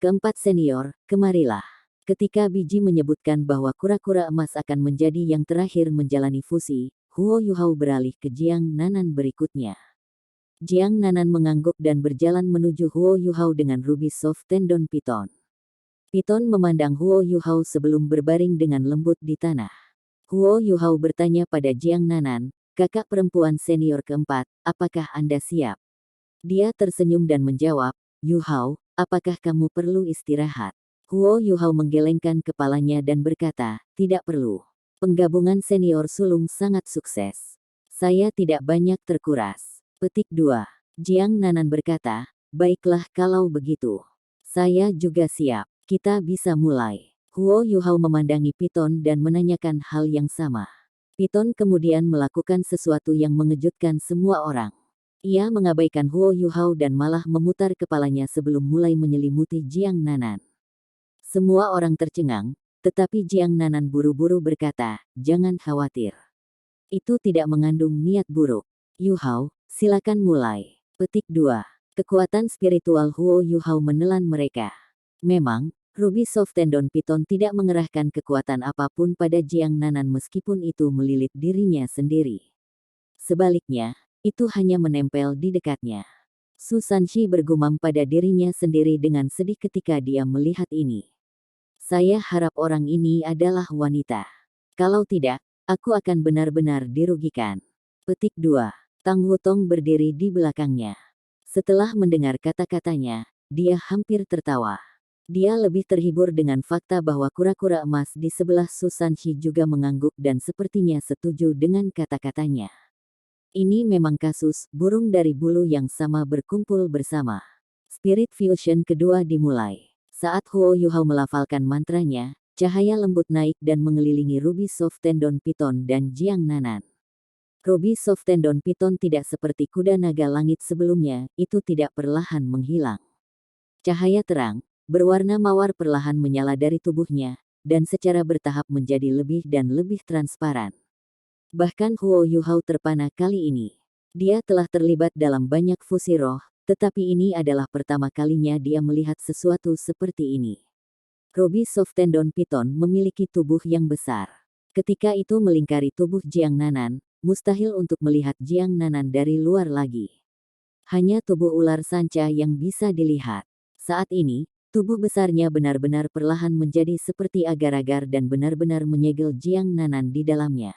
Keempat senior, kemarilah. Ketika Biji menyebutkan bahwa kura-kura emas akan menjadi yang terakhir menjalani fusi, Huo Yuhao beralih ke Jiang Nanan berikutnya. Jiang Nanan mengangguk dan berjalan menuju Huo Yuhao dengan Ruby Soft Tendon Piton. Piton memandang Huo Yuhao sebelum berbaring dengan lembut di tanah. Huo Yuhao bertanya pada Jiang Nanan, kakak perempuan senior keempat, apakah Anda siap? Dia tersenyum dan menjawab, Yuhao, apakah kamu perlu istirahat? Huo Yuhao menggelengkan kepalanya dan berkata, tidak perlu. Penggabungan senior sulung sangat sukses. Saya tidak banyak terkuras. Petik 2. Jiang Nanan berkata, baiklah kalau begitu. Saya juga siap. Kita bisa mulai. Huo Yuhao memandangi Piton dan menanyakan hal yang sama. Piton kemudian melakukan sesuatu yang mengejutkan semua orang. Ia mengabaikan Huo Yuhao dan malah memutar kepalanya sebelum mulai menyelimuti Jiang Nanan. Semua orang tercengang, tetapi Jiang Nanan buru-buru berkata, jangan khawatir. Itu tidak mengandung niat buruk. Yuhao, silakan mulai. Petik 2. Kekuatan spiritual Huo Yuhao menelan mereka. Memang, Ruby Soft Tendon Piton tidak mengerahkan kekuatan apapun pada Jiang Nanan meskipun itu melilit dirinya sendiri. Sebaliknya, itu hanya menempel di dekatnya. Su Sanxi bergumam pada dirinya sendiri dengan sedih ketika dia melihat ini. Saya harap orang ini adalah wanita. Kalau tidak, aku akan benar-benar dirugikan. Petik 2. Tang Wutong berdiri di belakangnya. Setelah mendengar kata-katanya, dia hampir tertawa. Dia lebih terhibur dengan fakta bahwa kura-kura emas di sebelah Su Sanxi juga mengangguk dan sepertinya setuju dengan kata-katanya. Ini memang kasus burung dari bulu yang sama berkumpul bersama. Spirit Fusion kedua dimulai. Saat Huo Yuhao melafalkan mantranya, cahaya lembut naik dan mengelilingi Ruby Soft Tendon Piton dan Jiang Nanan. Ruby Soft Tendon Piton tidak seperti kuda naga langit sebelumnya, itu tidak perlahan menghilang. Cahaya terang, berwarna mawar perlahan menyala dari tubuhnya, dan secara bertahap menjadi lebih dan lebih transparan. Bahkan Huo Yuhao terpana kali ini. Dia telah terlibat dalam banyak fusi roh, tetapi ini adalah pertama kalinya dia melihat sesuatu seperti ini. Ruby Soft Tendon Piton memiliki tubuh yang besar. Ketika itu melingkari tubuh Jiang Nanan, mustahil untuk melihat Jiang Nanan dari luar lagi. Hanya tubuh ular sanca yang bisa dilihat. Saat ini, tubuh besarnya benar-benar perlahan menjadi seperti agar-agar dan benar-benar menyegel Jiang Nanan di dalamnya.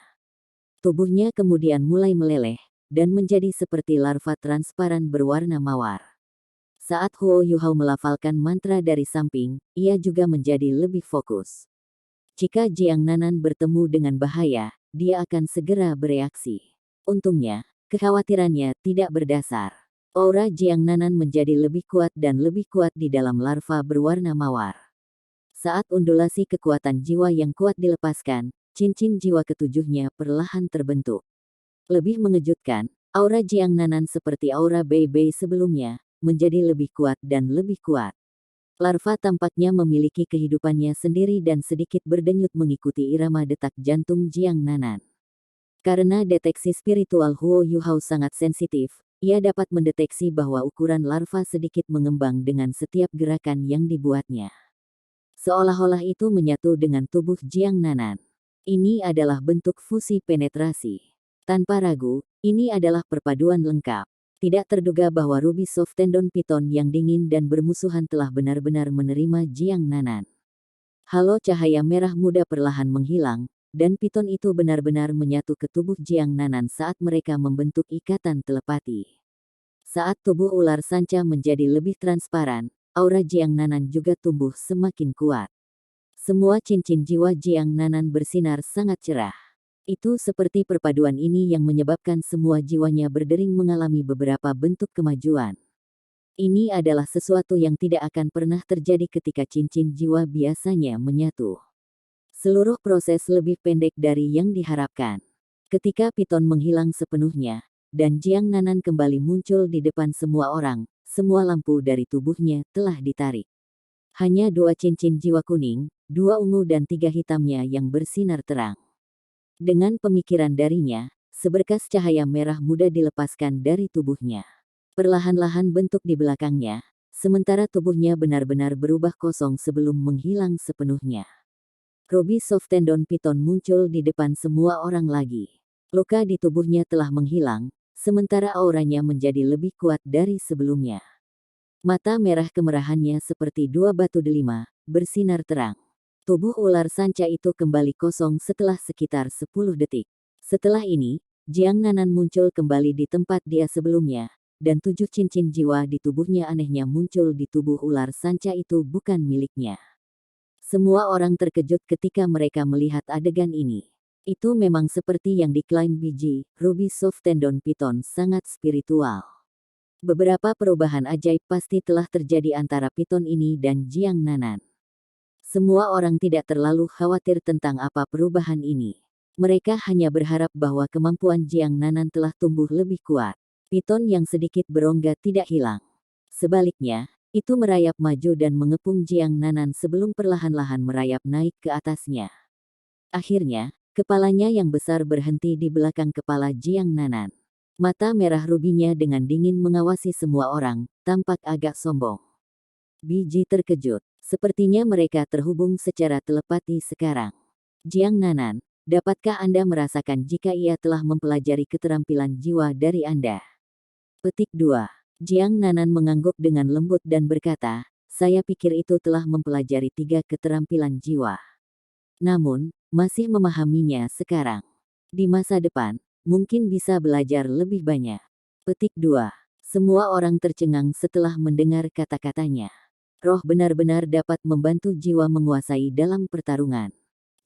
Tubuhnya kemudian mulai meleleh, dan menjadi seperti larva transparan berwarna mawar. Saat Huo Yuhao melafalkan mantra dari samping, ia juga menjadi lebih fokus. Jika Jiang Nanan bertemu dengan bahaya, dia akan segera bereaksi. Untungnya, kekhawatirannya tidak berdasar. Aura Jiang Nanan menjadi lebih kuat dan lebih kuat di dalam larva berwarna mawar. Saat undulasi kekuatan jiwa yang kuat dilepaskan, cincin jiwa ketujuhnya perlahan terbentuk. Lebih mengejutkan, aura Jiang Nanan seperti aura Bei Bei sebelumnya, menjadi lebih kuat dan lebih kuat. Larva tampaknya memiliki kehidupannya sendiri dan sedikit berdenyut mengikuti irama detak jantung Jiang Nanan. Karena deteksi spiritual Huo Yuhao sangat sensitif, ia dapat mendeteksi bahwa ukuran larva sedikit mengembang dengan setiap gerakan yang dibuatnya. Seolah-olah itu menyatu dengan tubuh Jiang Nanan. Ini adalah bentuk fusi penetrasi. Tanpa ragu, ini adalah perpaduan lengkap. Tidak terduga bahwa Ruby Soft Tendon Piton yang dingin dan bermusuhan telah benar-benar menerima Jiang Nanan. Halo cahaya merah muda perlahan menghilang, dan Piton itu benar-benar menyatu ke tubuh Jiang Nanan saat mereka membentuk ikatan telepati. Saat tubuh ular sanca menjadi lebih transparan, aura Jiang Nanan juga tumbuh semakin kuat. Semua cincin jiwa Jiang Nanan bersinar sangat cerah. Itu seperti perpaduan ini yang menyebabkan semua jiwanya berdering mengalami beberapa bentuk kemajuan. Ini adalah sesuatu yang tidak akan pernah terjadi ketika cincin jiwa biasanya menyatu. Seluruh proses lebih pendek dari yang diharapkan. Ketika Piton menghilang sepenuhnya, dan Jiang Nanan kembali muncul di depan semua orang, semua lampu dari tubuhnya telah ditarik. Hanya 2 cincin jiwa kuning, 2 ungu dan 3 hitamnya yang bersinar terang. Dengan pemikiran darinya, seberkas cahaya merah muda dilepaskan dari tubuhnya. Perlahan-lahan bentuk di belakangnya, sementara tubuhnya benar-benar berubah kosong sebelum menghilang sepenuhnya. Ruby Soft Tendon Python muncul di depan semua orang lagi. Luka di tubuhnya telah menghilang, sementara auranya menjadi lebih kuat dari sebelumnya. Mata merah kemerahannya seperti dua batu delima, bersinar terang. Tubuh ular sanca itu kembali kosong setelah sekitar 10 detik. Setelah ini, Jiang Nanan muncul kembali di tempat dia sebelumnya, dan 7 cincin jiwa di tubuhnya anehnya muncul di tubuh ular sanca itu bukan miliknya. Semua orang terkejut ketika mereka melihat adegan ini. Itu memang seperti yang diklaim biji, Ruby Soft Tendon Python sangat spiritual. Beberapa perubahan ajaib pasti telah terjadi antara Python ini dan Jiang Nanan. Semua orang tidak terlalu khawatir tentang apa perubahan ini. Mereka hanya berharap bahwa kemampuan Jiang Nanan telah tumbuh lebih kuat. Python yang sedikit berongga tidak hilang. Sebaliknya, itu merayap maju dan mengepung Jiang Nanan sebelum perlahan-lahan merayap naik ke atasnya. Akhirnya, kepalanya yang besar berhenti di belakang kepala Jiang Nanan. Mata merah rubinya dengan dingin mengawasi semua orang, tampak agak sombong. Biji terkejut. Sepertinya mereka terhubung secara telepati sekarang. Jiang Nanan, dapatkah Anda merasakan jika ia telah mempelajari keterampilan jiwa dari Anda? Petik 2. Jiang Nanan mengangguk dengan lembut dan berkata, saya pikir itu telah mempelajari 3 keterampilan jiwa. Namun, masih memahaminya sekarang. Di masa depan, mungkin bisa belajar lebih banyak. Petik 2. Semua orang tercengang setelah mendengar kata-katanya. Roh benar-benar dapat membantu jiwa menguasai dalam pertarungan.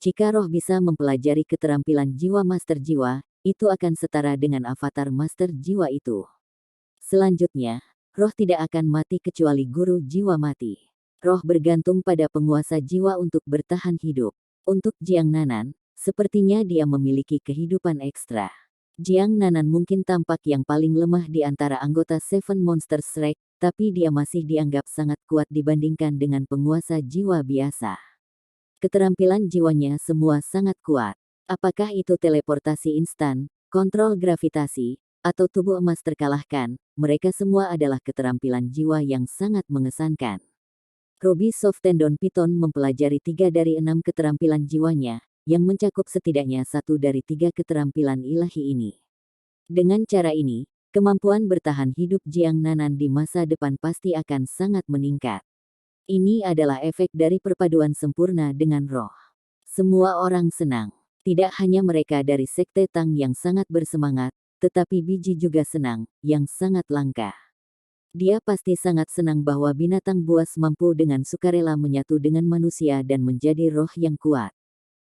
Jika roh bisa mempelajari keterampilan jiwa master jiwa, itu akan setara dengan avatar master jiwa itu. Selanjutnya, roh tidak akan mati kecuali guru jiwa mati. Roh bergantung pada penguasa jiwa untuk bertahan hidup. Untuk Jiang Nanan, sepertinya dia memiliki kehidupan ekstra. Jiang Nanan mungkin tampak yang paling lemah di antara anggota Seven Monsters Shrek, tapi dia masih dianggap sangat kuat dibandingkan dengan penguasa jiwa biasa. Keterampilan jiwanya semua sangat kuat. Apakah itu teleportasi instan, kontrol gravitasi, atau tubuh emas terkalahkan, mereka semua adalah keterampilan jiwa yang sangat mengesankan. Ruby Soft Tendon Python mempelajari 3 dari 6 keterampilan jiwanya, yang mencakup setidaknya 1 dari 3 keterampilan ilahi ini. Dengan cara ini, kemampuan bertahan hidup Jiang Nanan di masa depan pasti akan sangat meningkat. Ini adalah efek dari perpaduan sempurna dengan roh. Semua orang senang. Tidak hanya mereka dari Sekte Tang yang sangat bersemangat, tetapi biji juga senang, yang sangat langka. Dia pasti sangat senang bahwa binatang buas mampu dengan sukarela menyatu dengan manusia dan menjadi roh yang kuat.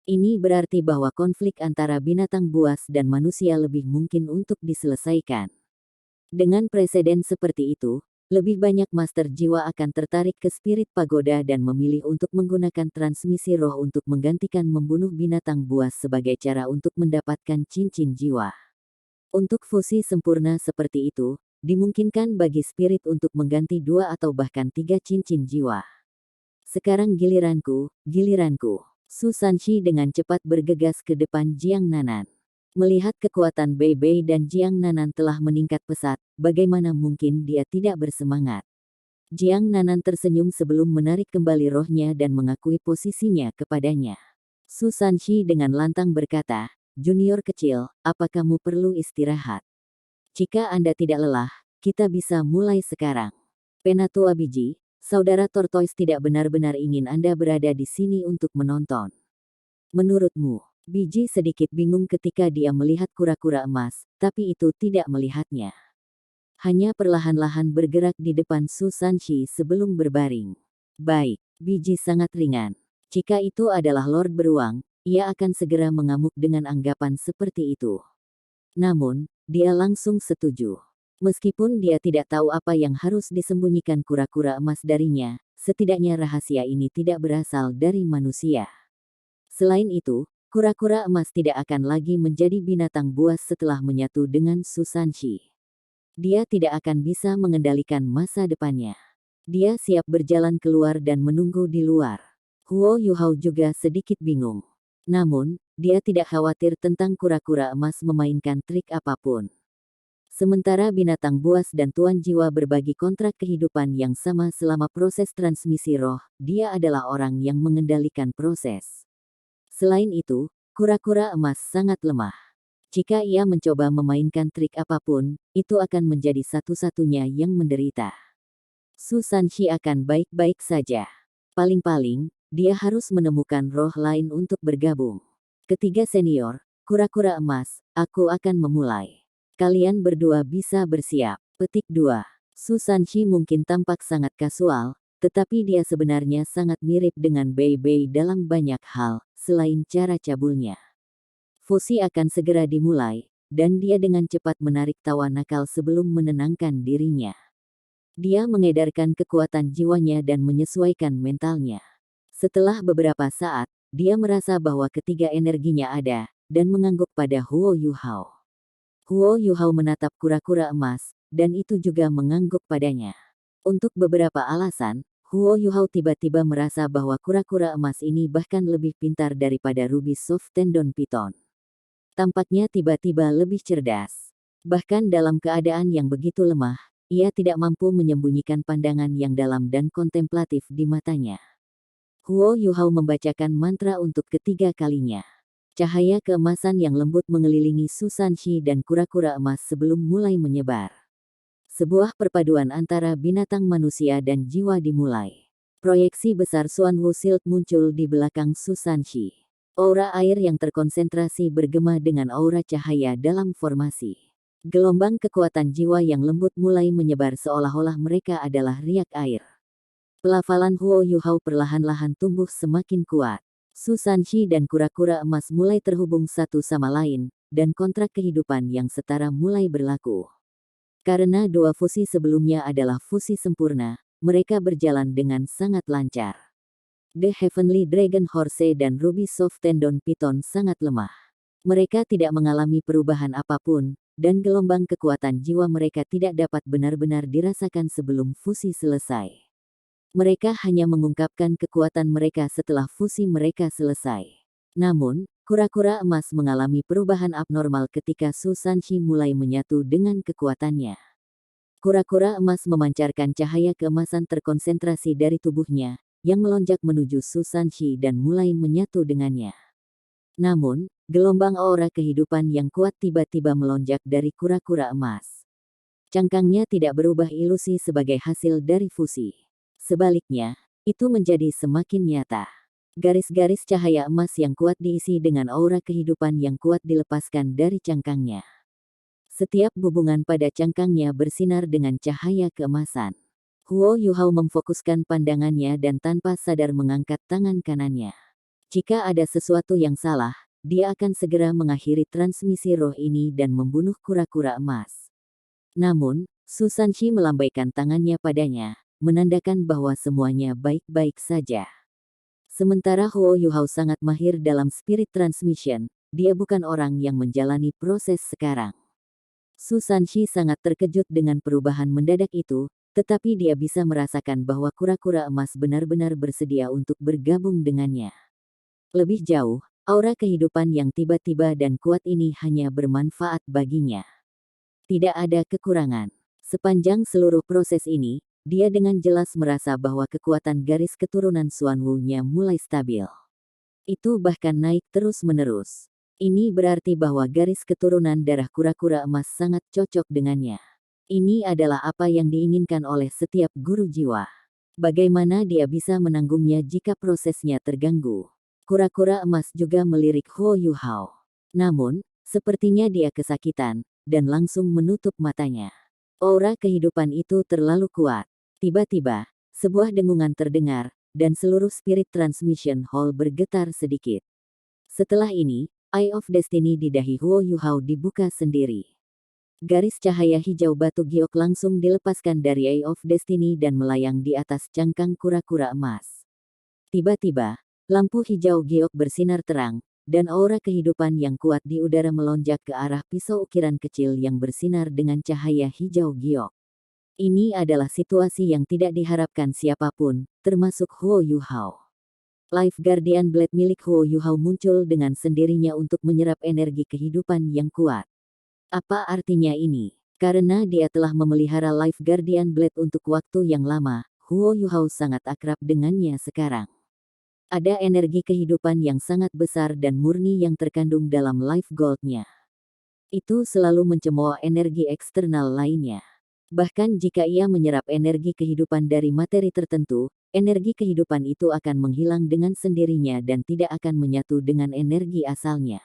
Ini berarti bahwa konflik antara binatang buas dan manusia lebih mungkin untuk diselesaikan. Dengan preseden seperti itu, lebih banyak master jiwa akan tertarik ke spirit pagoda dan memilih untuk menggunakan transmisi roh untuk menggantikan membunuh binatang buas sebagai cara untuk mendapatkan cincin jiwa. Untuk fusi sempurna seperti itu, dimungkinkan bagi spirit untuk mengganti 2 atau bahkan 3 cincin jiwa. Sekarang giliranku, giliranku. Su Sanshi dengan cepat bergegas ke depan Jiang Nanan. Melihat kekuatan Bei Bei dan Jiang Nanan telah meningkat pesat, bagaimana mungkin dia tidak bersemangat. Jiang Nanan tersenyum sebelum menarik kembali rohnya dan mengakui posisinya kepadanya. Su Sanshi dengan lantang berkata, junior kecil, apa kamu perlu istirahat? Jika Anda tidak lelah, kita bisa mulai sekarang. Penatua biji, saudara Tortoise tidak benar-benar ingin Anda berada di sini untuk menonton. Menurutmu, biji sedikit bingung ketika dia melihat kura-kura emas, tapi itu tidak melihatnya. Hanya perlahan-lahan bergerak di depan Su Sanshi sebelum berbaring. Baik, biji sangat ringan. Jika itu adalah Lord Beruang, ia akan segera mengamuk dengan anggapan seperti itu. Namun, dia langsung setuju. Meskipun dia tidak tahu apa yang harus disembunyikan kura-kura emas darinya, setidaknya rahasia ini tidak berasal dari manusia. Selain itu, kura-kura emas tidak akan lagi menjadi binatang buas setelah menyatu dengan Su Sanshi. Dia tidak akan bisa mengendalikan masa depannya. Dia siap berjalan keluar dan menunggu di luar. Huo Yuhao juga sedikit bingung. Namun, dia tidak khawatir tentang kura-kura emas memainkan trik apapun. Sementara binatang buas dan tuan jiwa berbagi kontrak kehidupan yang sama selama proses transmisi roh, dia adalah orang yang mengendalikan proses. Selain itu, kura-kura emas sangat lemah. Jika ia mencoba memainkan trik apapun, itu akan menjadi satu-satunya yang menderita. Su Sanshi akan baik-baik saja. Paling-paling, dia harus menemukan roh lain untuk bergabung. Ketiga senior, kura-kura emas, aku akan memulai. Kalian berdua bisa bersiap. Petik 2. Su Sanshi mungkin tampak sangat kasual, tetapi dia sebenarnya sangat mirip dengan Bei Bei dalam banyak hal, selain cara cabulnya. Fusi akan segera dimulai, dan dia dengan cepat menarik tawa nakal sebelum menenangkan dirinya. Dia mengedarkan kekuatan jiwanya dan menyesuaikan mentalnya. Setelah beberapa saat, dia merasa bahwa ketiga energinya ada, dan mengangguk pada Huo Yuhao. Huo Yuhao menatap kura-kura emas, dan itu juga mengangguk padanya. Untuk beberapa alasan, Huo Yuhao tiba-tiba merasa bahwa kura-kura emas ini bahkan lebih pintar daripada Ruby Soft Tendon Python. Tampaknya tiba-tiba lebih cerdas. Bahkan dalam keadaan yang begitu lemah, ia tidak mampu menyembunyikan pandangan yang dalam dan kontemplatif di matanya. Huo Yuhao membacakan mantra untuk ketiga kalinya. Cahaya keemasan yang lembut mengelilingi Su Sanshi dan kura-kura emas sebelum mulai menyebar. Sebuah perpaduan antara binatang manusia dan jiwa dimulai. Proyeksi besar Xuan Wu Shield muncul di belakang Su Sanshi. Aura air yang terkonsentrasi bergema dengan aura cahaya dalam formasi. Gelombang kekuatan jiwa yang lembut mulai menyebar seolah-olah mereka adalah riak air. Pelafalan Huo Yuhao perlahan-lahan tumbuh semakin kuat. Su Sanshi dan kura-kura emas mulai terhubung satu sama lain, dan kontrak kehidupan yang setara mulai berlaku. Karena dua fusi sebelumnya adalah fusi sempurna, mereka berjalan dengan sangat lancar. The Heavenly Dragon Horse dan Ruby Soft Tendon Python sangat lemah. Mereka tidak mengalami perubahan apapun, dan gelombang kekuatan jiwa mereka tidak dapat benar-benar dirasakan sebelum fusi selesai. Mereka hanya mengungkapkan kekuatan mereka setelah fusi mereka selesai. Namun, kura-kura emas mengalami perubahan abnormal ketika Su Sanshi mulai menyatu dengan kekuatannya. Kura-kura emas memancarkan cahaya keemasan terkonsentrasi dari tubuhnya, yang melonjak menuju Su Sanshi dan mulai menyatu dengannya. Namun, gelombang aura kehidupan yang kuat tiba-tiba melonjak dari kura-kura emas. Cangkangnya tidak berubah ilusi sebagai hasil dari fusi. Sebaliknya, itu menjadi semakin nyata. Garis-garis cahaya emas yang kuat diisi dengan aura kehidupan yang kuat dilepaskan dari cangkangnya. Setiap hubungan pada cangkangnya bersinar dengan cahaya keemasan. Huo Yuhao memfokuskan pandangannya dan tanpa sadar mengangkat tangan kanannya. Jika ada sesuatu yang salah, dia akan segera mengakhiri transmisi roh ini dan membunuh kura-kura emas. Namun, Su Sanshi melambaikan tangannya padanya, menandakan bahwa semuanya baik-baik saja. Sementara Huo Yuhao sangat mahir dalam spirit transmission, dia bukan orang yang menjalani proses sekarang. Su Sanshi sangat terkejut dengan perubahan mendadak itu, tetapi dia bisa merasakan bahwa kura-kura emas benar-benar bersedia untuk bergabung dengannya. Lebih jauh, aura kehidupan yang tiba-tiba dan kuat ini hanya bermanfaat baginya. Tidak ada kekurangan. Sepanjang seluruh proses ini, dia dengan jelas merasa bahwa kekuatan garis keturunan Xuan Wu-nya mulai stabil. Itu bahkan naik terus-menerus. Ini berarti bahwa garis keturunan darah kura-kura emas sangat cocok dengannya. Ini adalah apa yang diinginkan oleh setiap guru jiwa. Bagaimana dia bisa menanggungnya jika prosesnya terganggu? Kura-kura emas juga melirik Huo Yuhao. Namun, sepertinya dia kesakitan, dan langsung menutup matanya. Aura kehidupan itu terlalu kuat. Tiba-tiba, sebuah dengungan terdengar, dan seluruh spirit transmission hall bergetar sedikit. Setelah ini, Eye of Destiny di dahi Huo Yuhao dibuka sendiri. Garis cahaya hijau batu giok langsung dilepaskan dari Eye of Destiny dan melayang di atas cangkang kura-kura emas. Tiba-tiba, lampu hijau giok bersinar terang, dan aura kehidupan yang kuat di udara melonjak ke arah pisau ukiran kecil yang bersinar dengan cahaya hijau giok. Ini adalah situasi yang tidak diharapkan siapapun, termasuk Huo Yuhao. Life Guardian Blade milik Huo Yuhao muncul dengan sendirinya untuk menyerap energi kehidupan yang kuat. Apa artinya ini? Karena dia telah memelihara Life Guardian Blade untuk waktu yang lama, Huo Yuhao sangat akrab dengannya sekarang. Ada energi kehidupan yang sangat besar dan murni yang terkandung dalam Life Gold-nya. Itu selalu mencemooh energi eksternal lainnya. Bahkan jika ia menyerap energi kehidupan dari materi tertentu, energi kehidupan itu akan menghilang dengan sendirinya dan tidak akan menyatu dengan energi asalnya.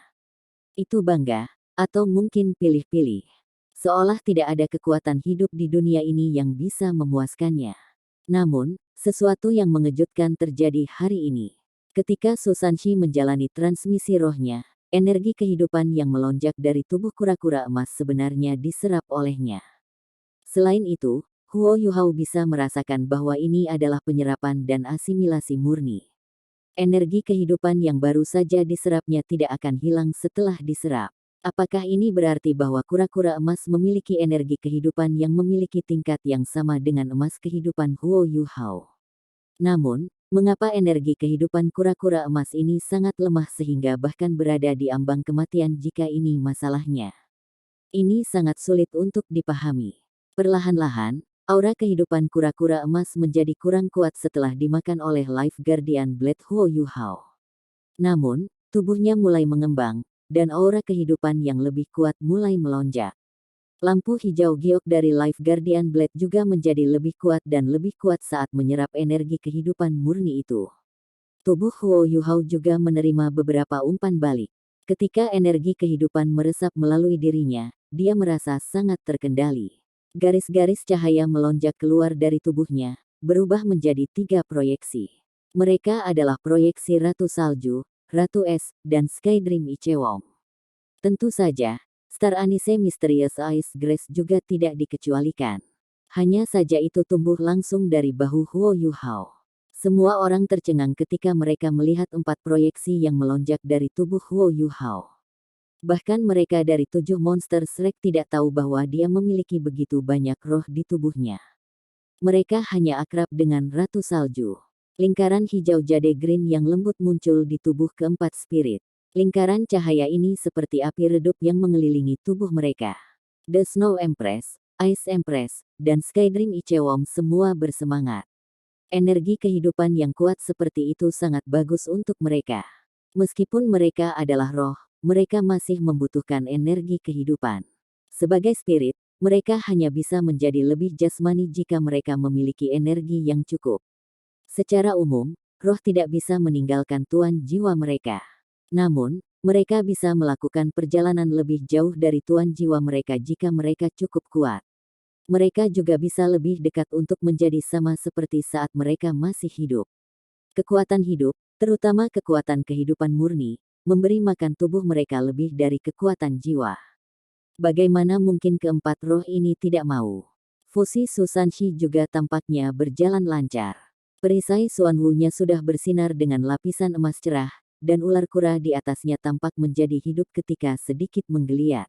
Itu bangga, atau mungkin pilih-pilih. Seolah tidak ada kekuatan hidup di dunia ini yang bisa memuaskannya. Namun, sesuatu yang mengejutkan terjadi hari ini. Ketika Susanshi menjalani transmisi rohnya, energi kehidupan yang melonjak dari tubuh kura-kura emas sebenarnya diserap olehnya. Selain itu, Huo Yuhao bisa merasakan bahwa ini adalah penyerapan dan asimilasi murni. Energi kehidupan yang baru saja diserapnya tidak akan hilang setelah diserap. Apakah ini berarti bahwa kura-kura emas memiliki energi kehidupan yang memiliki tingkat yang sama dengan emas kehidupan Huo Yuhao? Namun, mengapa energi kehidupan kura-kura emas ini sangat lemah sehingga bahkan berada di ambang kematian jika ini masalahnya? Ini sangat sulit untuk dipahami. Perlahan-lahan, aura kehidupan kura-kura emas menjadi kurang kuat setelah dimakan oleh Life Guardian Blade Huo Yuhao. Namun, tubuhnya mulai mengembang, dan aura kehidupan yang lebih kuat mulai melonjak. Lampu hijau giok dari Life Guardian Blade juga menjadi lebih kuat dan lebih kuat saat menyerap energi kehidupan murni itu. Tubuh Huo Yuhao juga menerima beberapa umpan balik. Ketika energi kehidupan meresap melalui dirinya, dia merasa sangat terkendali. Garis-garis cahaya melonjak keluar dari tubuhnya, berubah menjadi 3 proyeksi. Mereka adalah proyeksi Ratu Salju, Ratu Es, dan Skydream Ichewong. Tentu saja, Star Anise Mysterious Ice Grace juga tidak dikecualikan. Hanya saja itu tumbuh langsung dari bahu Huo Yuhao. Semua orang tercengang ketika mereka melihat 4 proyeksi yang melonjak dari tubuh Huo Yuhao. Bahkan mereka dari 7 monster Shrek tidak tahu bahwa dia memiliki begitu banyak roh di tubuhnya. Mereka hanya akrab dengan Ratu Salju. Lingkaran hijau jade green yang lembut muncul di tubuh keempat spirit. Lingkaran cahaya ini seperti api redup yang mengelilingi tubuh mereka. The Snow Empress, Ice Empress, dan Skydream Ichewong semua bersemangat. Energi kehidupan yang kuat seperti itu sangat bagus untuk mereka. Meskipun mereka adalah roh, mereka masih membutuhkan energi kehidupan. Sebagai spirit, mereka hanya bisa menjadi lebih jasmani jika mereka memiliki energi yang cukup. Secara umum, roh tidak bisa meninggalkan tuan jiwa mereka. Namun, mereka bisa melakukan perjalanan lebih jauh dari tuan jiwa mereka jika mereka cukup kuat. Mereka juga bisa lebih dekat untuk menjadi sama seperti saat mereka masih hidup. Kekuatan hidup, terutama kekuatan kehidupan murni, memberi makan tubuh mereka lebih dari kekuatan jiwa. Bagaimana mungkin keempat roh ini tidak mau? Fusi Susanshi juga tampaknya berjalan lancar. Perisai Xuanwu-nya sudah bersinar dengan lapisan emas cerah, dan ular kura di atasnya tampak menjadi hidup ketika sedikit menggeliat.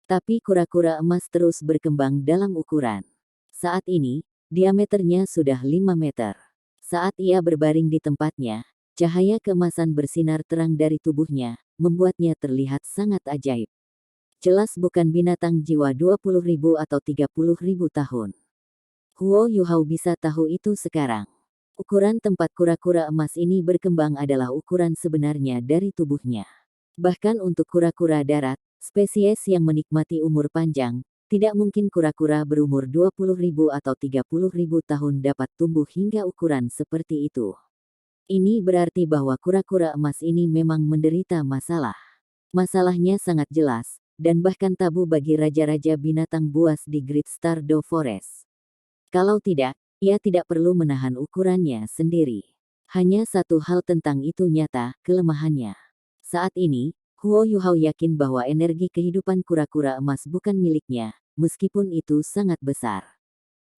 Tapi kura-kura emas terus berkembang dalam ukuran. Saat ini, diameternya sudah 5 meter. Saat ia berbaring di tempatnya, cahaya keemasan bersinar terang dari tubuhnya, membuatnya terlihat sangat ajaib. Jelas bukan binatang jiwa 20.000 atau 30.000 tahun. Huo Yuhao bisa tahu itu sekarang. Ukuran tempat kura-kura emas ini berkembang adalah ukuran sebenarnya dari tubuhnya. Bahkan untuk kura-kura darat, spesies yang menikmati umur panjang, tidak mungkin kura-kura berumur 20.000 atau 30.000 tahun dapat tumbuh hingga ukuran seperti itu. Ini berarti bahwa kura-kura emas ini memang menderita masalah. Masalahnya sangat jelas, dan bahkan tabu bagi raja-raja binatang buas di Great Stardew Forest. Kalau tidak, ia tidak perlu menahan ukurannya sendiri. Hanya satu hal tentang itu nyata, kelemahannya. Saat ini, Huo Yuhao yakin bahwa energi kehidupan kura-kura emas bukan miliknya, meskipun itu sangat besar.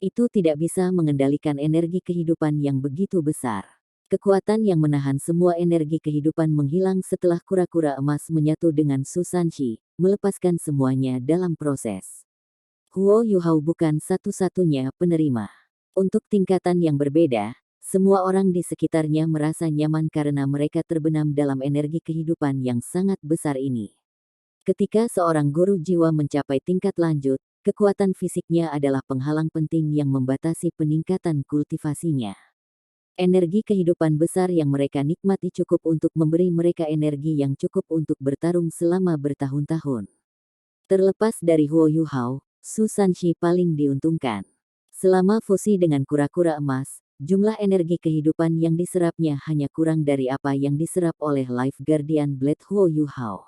Itu tidak bisa mengendalikan energi kehidupan yang begitu besar. Kekuatan yang menahan semua energi kehidupan menghilang setelah kura-kura emas menyatu dengan Susanshi, melepaskan semuanya dalam proses. Huo Yuhao bukan satu-satunya penerima. Untuk tingkatan yang berbeda, semua orang di sekitarnya merasa nyaman karena mereka terbenam dalam energi kehidupan yang sangat besar ini. Ketika seorang guru jiwa mencapai tingkat lanjut, kekuatan fisiknya adalah penghalang penting yang membatasi peningkatan kultivasinya. Energi kehidupan besar yang mereka nikmati cukup untuk memberi mereka energi yang cukup untuk bertarung selama bertahun-tahun. Terlepas dari Huo Yuhao, Su Sanshi paling diuntungkan. Selama fusi dengan kura-kura emas, jumlah energi kehidupan yang diserapnya hanya kurang dari apa yang diserap oleh Life Guardian Blade Huo Yuhao.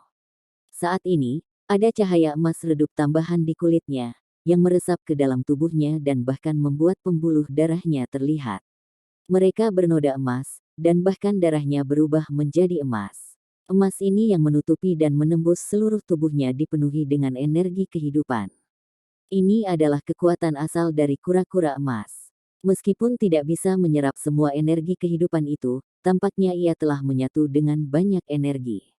Saat ini, ada cahaya emas redup tambahan di kulitnya, yang meresap ke dalam tubuhnya dan bahkan membuat pembuluh darahnya terlihat. Mereka bernoda emas, dan bahkan darahnya berubah menjadi emas. Emas ini yang menutupi dan menembus seluruh tubuhnya dipenuhi dengan energi kehidupan. Ini adalah kekuatan asal dari kura-kura emas. Meskipun tidak bisa menyerap semua energi kehidupan itu, tampaknya ia telah menyatu dengan banyak energi.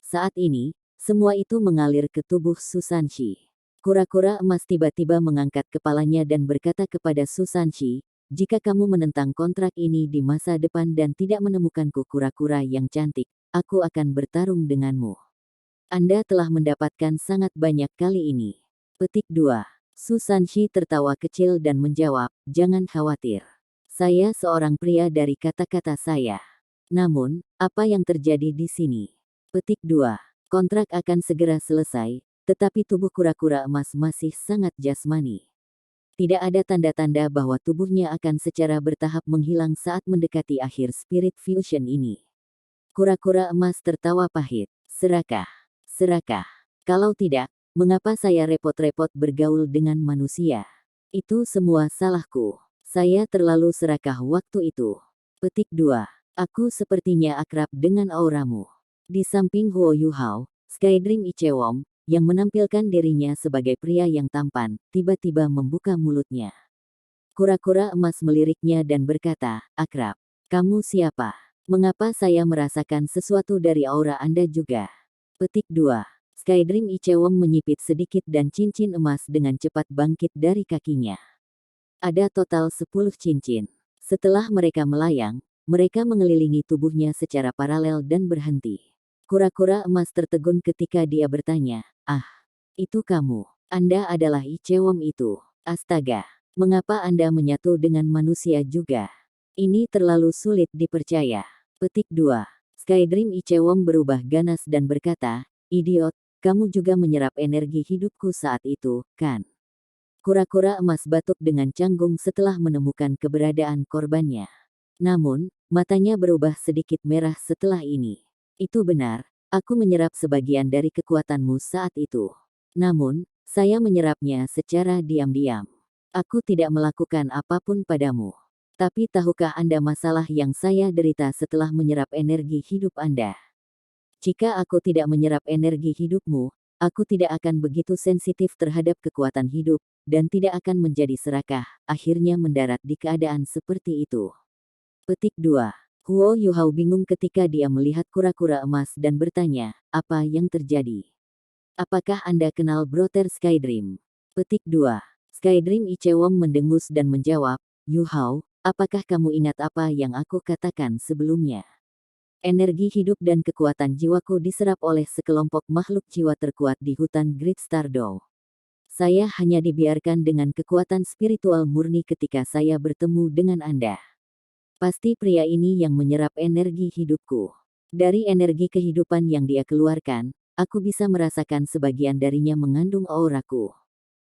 Saat ini, semua itu mengalir ke tubuh Su Sanshi. Kura-kura emas tiba-tiba mengangkat kepalanya dan berkata kepada Su Sanshi, "Jika kamu menentang kontrak ini di masa depan dan tidak menemukanku kura-kura yang cantik, aku akan bertarung denganmu. Anda telah mendapatkan sangat banyak kali ini." Petik 2. Su Sanshi tertawa kecil dan menjawab, "Jangan khawatir. Saya seorang pria dari kata-kata saya. Namun, apa yang terjadi di sini?" Petik 2. Kontrak akan segera selesai, tetapi tubuh kura-kura emas masih sangat jasmani. Tidak ada tanda-tanda bahwa tubuhnya akan secara bertahap menghilang saat mendekati akhir spirit fusion ini. Kura-kura emas tertawa pahit. Serakah. Serakah. Kalau tidak, mengapa saya repot-repot bergaul dengan manusia? Itu semua salahku. Saya terlalu serakah waktu itu. Petik 2. Aku sepertinya akrab dengan auramu. Di samping Huo Yuhao, Skydream Ichewom, yang menampilkan dirinya sebagai pria yang tampan, tiba-tiba membuka mulutnya. Kura-kura emas meliriknya dan berkata, "Akrab. Kamu siapa? Mengapa saya merasakan sesuatu dari aura Anda juga?" Petik 2. Skydream Ichewom menyipit sedikit dan cincin emas dengan cepat bangkit dari kakinya. Ada total 10 cincin. Setelah mereka melayang, mereka mengelilingi tubuhnya secara paralel dan berhenti. Kura-kura emas tertegun ketika dia bertanya, "Ah, itu kamu. Anda adalah Ichewom itu. Astaga, mengapa Anda menyatu dengan manusia juga? Ini terlalu sulit dipercaya." Petik 2. Skydream Ichewom berubah ganas dan berkata, "Idiot, kamu juga menyerap energi hidupku saat itu, kan?" Kura-kura emas batuk dengan canggung setelah menemukan keberadaan korbannya. Namun, matanya berubah sedikit merah setelah ini. "Itu benar, aku menyerap sebagian dari kekuatanmu saat itu. Namun, saya menyerapnya secara diam-diam. Aku tidak melakukan apapun padamu. Tapi tahukah Anda masalah yang saya derita setelah menyerap energi hidup Anda? Jika aku tidak menyerap energi hidupmu, aku tidak akan begitu sensitif terhadap kekuatan hidup, dan tidak akan menjadi serakah, akhirnya mendarat di keadaan seperti itu." Petik 2. Huo Yuhao bingung ketika dia melihat kura-kura emas dan bertanya, "Apa yang terjadi? Apakah Anda kenal Brother Skydream?" Petik 2. Skydream Ichewom mendengus dan menjawab, "Yuhao, apakah kamu ingat apa yang aku katakan sebelumnya? Energi hidup dan kekuatan jiwaku diserap oleh sekelompok makhluk jiwa terkuat di hutan Great Stardow. Saya hanya dibiarkan dengan kekuatan spiritual murni ketika saya bertemu dengan Anda. Pasti pria ini yang menyerap energi hidupku. Dari energi kehidupan yang dia keluarkan, aku bisa merasakan sebagian darinya mengandung auraku.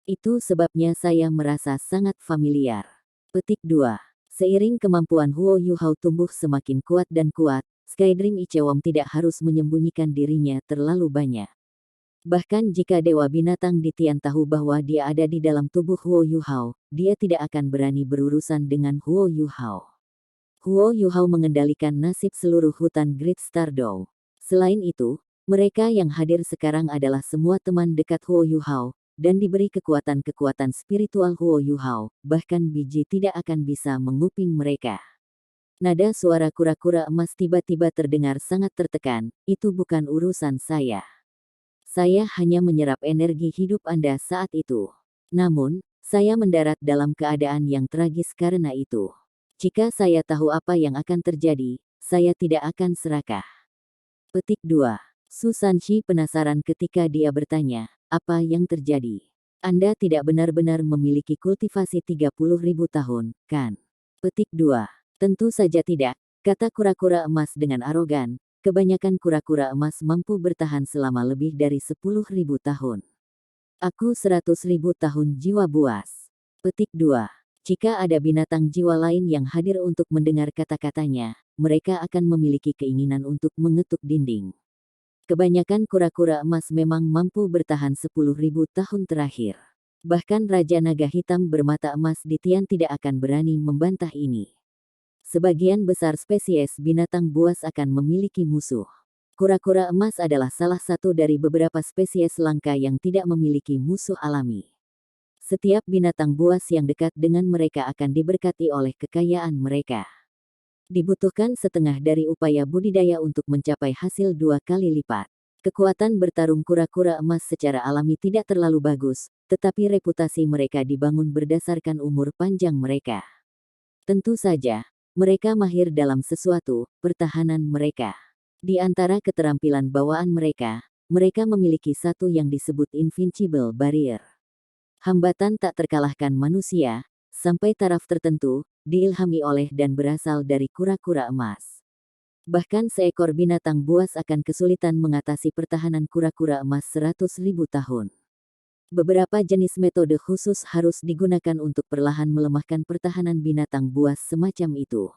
Itu sebabnya saya merasa sangat familiar." Petik 2. Seiring kemampuan Huo Yuhao tumbuh semakin kuat dan kuat, Skydream Ichewom tidak harus menyembunyikan dirinya terlalu banyak. Bahkan jika Dewa Binatang di Tian tahu bahwa dia ada di dalam tubuh Huo Yuhao, dia tidak akan berani berurusan dengan Huo Yuhao. Huo Yuhao mengendalikan nasib seluruh hutan Great Stardow. Selain itu, mereka yang hadir sekarang adalah semua teman dekat Huo Yuhao, dan diberi kekuatan-kekuatan spiritual Huo Yuhao, bahkan biji tidak akan bisa menguping mereka. Nada suara kura-kura emas tiba-tiba terdengar sangat tertekan, "Itu bukan urusan saya. Saya hanya menyerap energi hidup Anda saat itu. Namun, saya mendarat dalam keadaan yang tragis karena itu. Jika saya tahu apa yang akan terjadi, saya tidak akan serakah." Petik 2. Su Sanshi penasaran ketika dia bertanya, "Apa yang terjadi?" Anda tidak benar-benar memiliki kultivasi 30.000 tahun, kan? Petik 2. Tentu saja tidak, kata kura-kura emas dengan arogan. Kebanyakan kura-kura emas mampu bertahan selama lebih dari 10.000 tahun. Aku 100.000 tahun jiwa buas. Petik 2. Jika ada binatang jiwa lain yang hadir untuk mendengar kata-katanya, mereka akan memiliki keinginan untuk mengetuk dinding. Kebanyakan kura-kura emas memang mampu bertahan 10.000 tahun terakhir. Bahkan Raja Naga Hitam bermata emas di Tian tidak akan berani membantah ini. Sebagian besar spesies binatang buas akan memiliki musuh. Kura-kura emas adalah salah satu dari beberapa spesies langka yang tidak memiliki musuh alami. Setiap binatang buas yang dekat dengan mereka akan diberkati oleh kekayaan mereka. Dibutuhkan setengah dari upaya budidaya untuk mencapai hasil 2 kali lipat. Kekuatan bertarung kura-kura emas secara alami tidak terlalu bagus, tetapi reputasi mereka dibangun berdasarkan umur panjang mereka. Tentu saja, mereka mahir dalam sesuatu, pertahanan mereka. Di antara keterampilan bawaan mereka, mereka memiliki satu yang disebut invincible barrier. Hambatan tak terkalahkan manusia, sampai taraf tertentu, diilhami oleh dan berasal dari kura-kura emas. Bahkan seekor binatang buas akan kesulitan mengatasi pertahanan kura-kura emas 100.000 tahun. Beberapa jenis metode khusus harus digunakan untuk perlahan melemahkan pertahanan binatang buas semacam itu.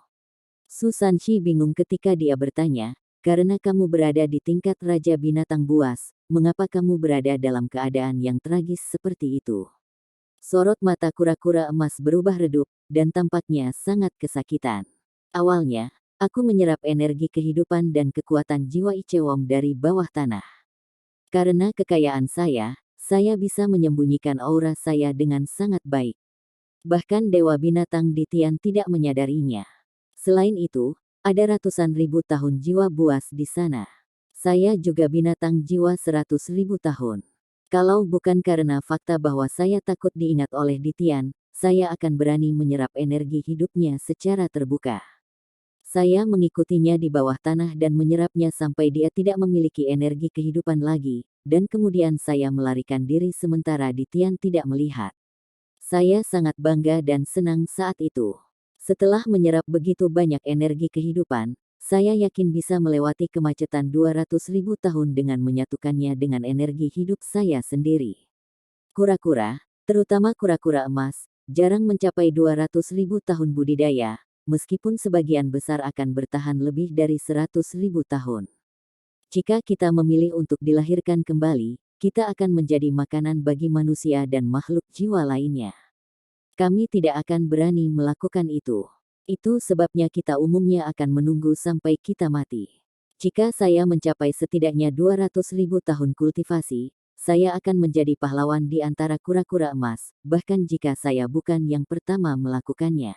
Su Sanshi bingung ketika dia bertanya, karena kamu berada di tingkat raja binatang buas, mengapa kamu berada dalam keadaan yang tragis seperti itu? Sorot mata kura-kura emas berubah redup, dan tampaknya sangat kesakitan. Awalnya, aku menyerap energi kehidupan dan kekuatan jiwa Icewom dari bawah tanah. Karena kekayaan saya bisa menyembunyikan aura saya dengan sangat baik. Bahkan Dewa Binatang di Tian tidak menyadarinya. Selain itu, ada ratusan ribu tahun jiwa buas di sana. Saya juga binatang jiwa 100.000 tahun. Kalau bukan karena fakta bahwa saya takut diingat oleh Ditian, saya akan berani menyerap energi hidupnya secara terbuka. Saya mengikutinya di bawah tanah dan menyerapnya sampai dia tidak memiliki energi kehidupan lagi, dan kemudian saya melarikan diri sementara Ditian tidak melihat. Saya sangat bangga dan senang saat itu. Setelah menyerap begitu banyak energi kehidupan, saya yakin bisa melewati kemacetan 200.000 tahun dengan menyatukannya dengan energi hidup saya sendiri. Kura-kura, terutama kura-kura emas, jarang mencapai 200.000 tahun budidaya, meskipun sebagian besar akan bertahan lebih dari 100.000 tahun. Jika kita memilih untuk dilahirkan kembali, kita akan menjadi makanan bagi manusia dan makhluk jiwa lainnya. Kami tidak akan berani melakukan itu. Itu sebabnya kita umumnya akan menunggu sampai kita mati. Jika saya mencapai setidaknya 200.000 tahun kultivasi, saya akan menjadi pahlawan di antara kura-kura emas, bahkan jika saya bukan yang pertama melakukannya.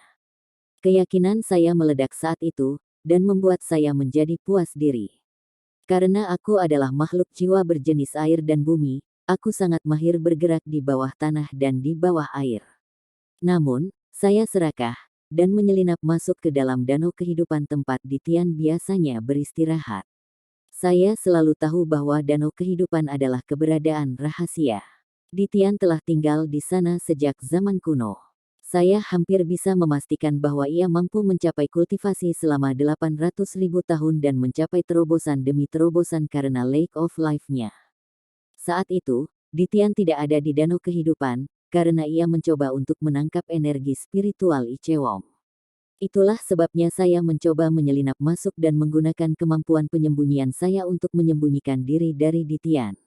Keyakinan saya meledak saat itu, dan membuat saya menjadi puas diri. Karena aku adalah makhluk jiwa berjenis air dan bumi, aku sangat mahir bergerak di bawah tanah dan di bawah air. Namun, saya serakah, dan menyelinap masuk ke dalam danau kehidupan tempat Ditian biasanya beristirahat. Saya selalu tahu bahwa danau kehidupan adalah keberadaan rahasia. Ditian telah tinggal di sana sejak zaman kuno. Saya hampir bisa memastikan bahwa ia mampu mencapai kultivasi selama 800.000 tahun dan mencapai terobosan demi terobosan karena Lake of Life-nya. Saat itu, Ditian tidak ada di danau kehidupan, karena ia mencoba untuk menangkap energi spiritual Icewom. Itulah sebabnya saya mencoba menyelinap masuk dan menggunakan kemampuan penyembunyian saya untuk menyembunyikan diri dari Ditian.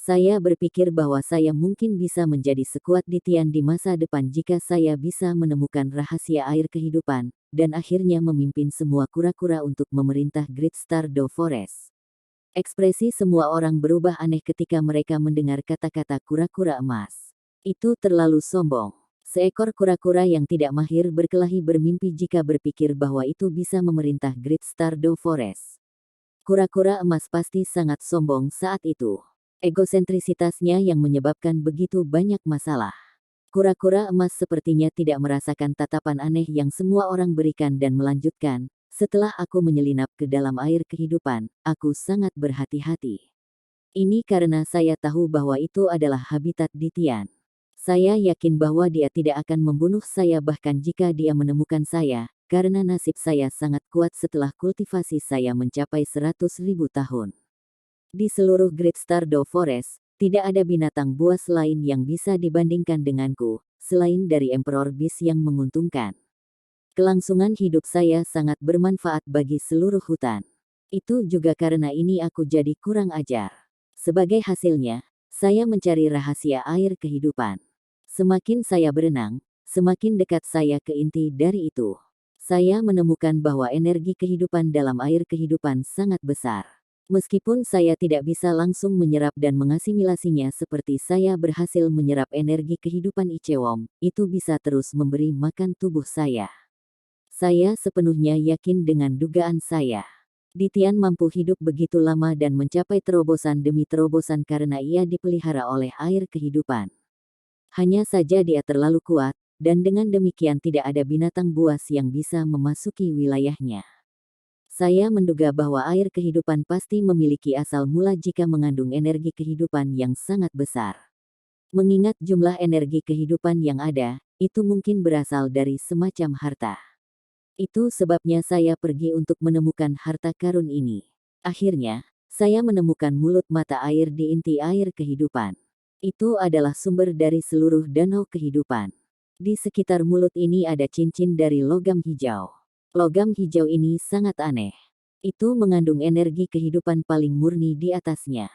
Saya berpikir bahwa saya mungkin bisa menjadi sekuat Ditian di masa depan jika saya bisa menemukan rahasia air kehidupan, dan akhirnya memimpin semua kura-kura untuk memerintah Great Stardew Forest. Ekspresi semua orang berubah aneh ketika mereka mendengar kata-kata kura-kura emas. Itu terlalu sombong. Seekor kura-kura yang tidak mahir berkelahi bermimpi jika berpikir bahwa itu bisa memerintah Great Stardew Forest. Kura-kura emas pasti sangat sombong saat itu. Egosentrisitasnya yang menyebabkan begitu banyak masalah. Kura-kura emas sepertinya tidak merasakan tatapan aneh yang semua orang berikan dan melanjutkan, setelah aku menyelinap ke dalam air kehidupan, aku sangat berhati-hati. Ini karena saya tahu bahwa itu adalah habitat Ditian. Saya yakin bahwa dia tidak akan membunuh saya bahkan jika dia menemukan saya, karena nasib saya sangat kuat setelah kultivasi saya mencapai 100.000 tahun. Di seluruh Great Stardew Forest, tidak ada binatang buas lain yang bisa dibandingkan denganku, selain dari Emperor Beast yang menguntungkan. Kelangsungan hidup saya sangat bermanfaat bagi seluruh hutan. Itu juga karena ini aku jadi kurang ajar. Sebagai hasilnya, saya mencari rahasia air kehidupan. Semakin saya berenang, semakin dekat saya ke inti dari itu. Saya menemukan bahwa energi kehidupan dalam air kehidupan sangat besar. Meskipun saya tidak bisa langsung menyerap dan mengasimilasinya seperti saya berhasil menyerap energi kehidupan Icewom, itu bisa terus memberi makan tubuh saya. Saya sepenuhnya yakin dengan dugaan saya. Ditian mampu hidup begitu lama dan mencapai terobosan demi terobosan karena ia dipelihara oleh air kehidupan. Hanya saja dia terlalu kuat, dan dengan demikian tidak ada binatang buas yang bisa memasuki wilayahnya. Saya menduga bahwa air kehidupan pasti memiliki asal mula jika mengandung energi kehidupan yang sangat besar. Mengingat jumlah energi kehidupan yang ada, itu mungkin berasal dari semacam harta. Itu sebabnya saya pergi untuk menemukan harta karun ini. Akhirnya, saya menemukan mulut mata air di inti air kehidupan. Itu adalah sumber dari seluruh danau kehidupan. Di sekitar mulut ini ada cincin dari logam hijau. Logam hijau ini sangat aneh. Itu mengandung energi kehidupan paling murni di atasnya.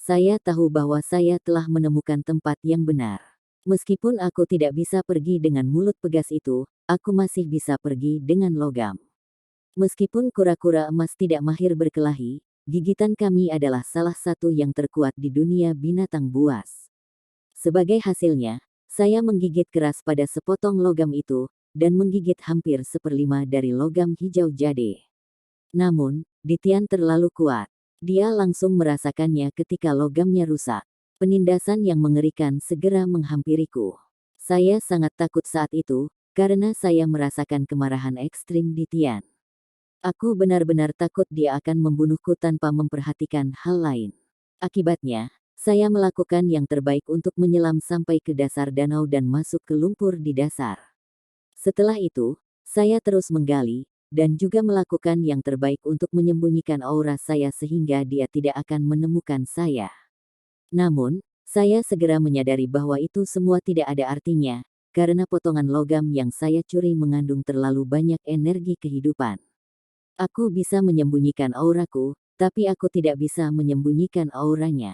Saya tahu bahwa saya telah menemukan tempat yang benar. Meskipun aku tidak bisa pergi dengan mulut pegas itu, aku masih bisa pergi dengan logam. Meskipun kura-kura emas tidak mahir berkelahi, gigitan kami adalah salah satu yang terkuat di dunia binatang buas. Sebagai hasilnya, saya menggigit keras pada sepotong logam itu, dan menggigit hampir 1/5 dari logam hijau jade. Namun, Ditian terlalu kuat. Dia langsung merasakannya ketika logamnya rusak. Penindasan yang mengerikan segera menghampiriku. Saya sangat takut saat itu, karena saya merasakan kemarahan ekstrim Ditian. Aku benar-benar takut dia akan membunuhku tanpa memperhatikan hal lain. Akibatnya, saya melakukan yang terbaik untuk menyelam sampai ke dasar danau dan masuk ke lumpur di dasar. Setelah itu, saya terus menggali, dan juga melakukan yang terbaik untuk menyembunyikan aura saya sehingga dia tidak akan menemukan saya. Namun, saya segera menyadari bahwa itu semua tidak ada artinya, karena potongan logam yang saya curi mengandung terlalu banyak energi kehidupan. Aku bisa menyembunyikan auraku, tapi aku tidak bisa menyembunyikan auranya.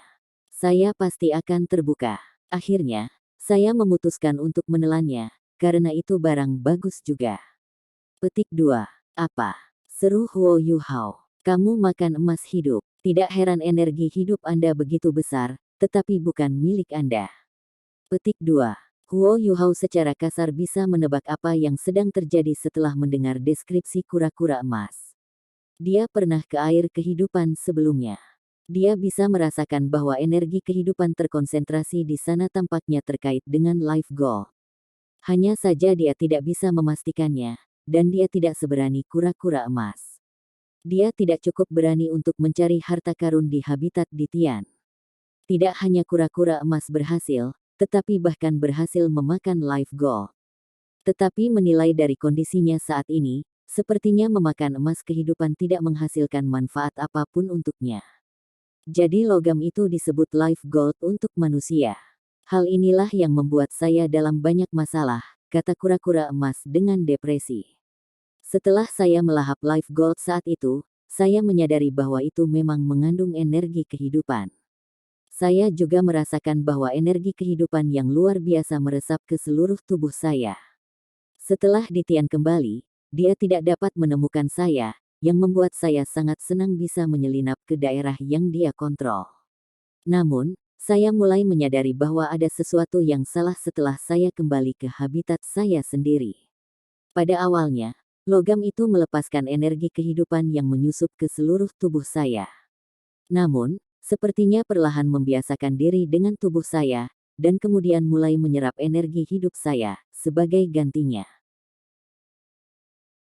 Saya pasti akan terbuka. Akhirnya, saya memutuskan untuk menelannya, karena itu barang bagus juga. Petik 2. Apa? Seru Huo Yuhao. Kamu makan emas hidup. Tidak heran energi hidup Anda begitu besar, tetapi bukan milik Anda. Petik 2. Huo Yuhao secara kasar bisa menebak apa yang sedang terjadi setelah mendengar deskripsi kura-kura emas. Dia pernah ke air kehidupan sebelumnya. Dia bisa merasakan bahwa energi kehidupan terkonsentrasi di sana tampaknya terkait dengan life goal. Hanya saja dia tidak bisa memastikannya, dan dia tidak seberani kura-kura emas. Dia tidak cukup berani untuk mencari harta karun di habitat Ditian. Tidak hanya kura-kura emas berhasil, tetapi bahkan berhasil memakan life goal. Tetapi menilai dari kondisinya saat ini, sepertinya memakan emas kehidupan tidak menghasilkan manfaat apapun untuknya. Jadi logam itu disebut life gold untuk manusia. Hal inilah yang membuat saya dalam banyak masalah, kata kura-kura emas dengan depresi. Setelah saya melahap life gold saat itu, saya menyadari bahwa itu memang mengandung energi kehidupan. Saya juga merasakan bahwa energi kehidupan yang luar biasa meresap ke seluruh tubuh saya. Setelah Ditian kembali, dia tidak dapat menemukan saya, yang membuat saya sangat senang bisa menyelinap ke daerah yang dia kontrol. Namun, saya mulai menyadari bahwa ada sesuatu yang salah setelah saya kembali ke habitat saya sendiri. Pada awalnya, logam itu melepaskan energi kehidupan yang menyusup ke seluruh tubuh saya. Namun, sepertinya perlahan membiasakan diri dengan tubuh saya, dan kemudian mulai menyerap energi hidup saya, sebagai gantinya.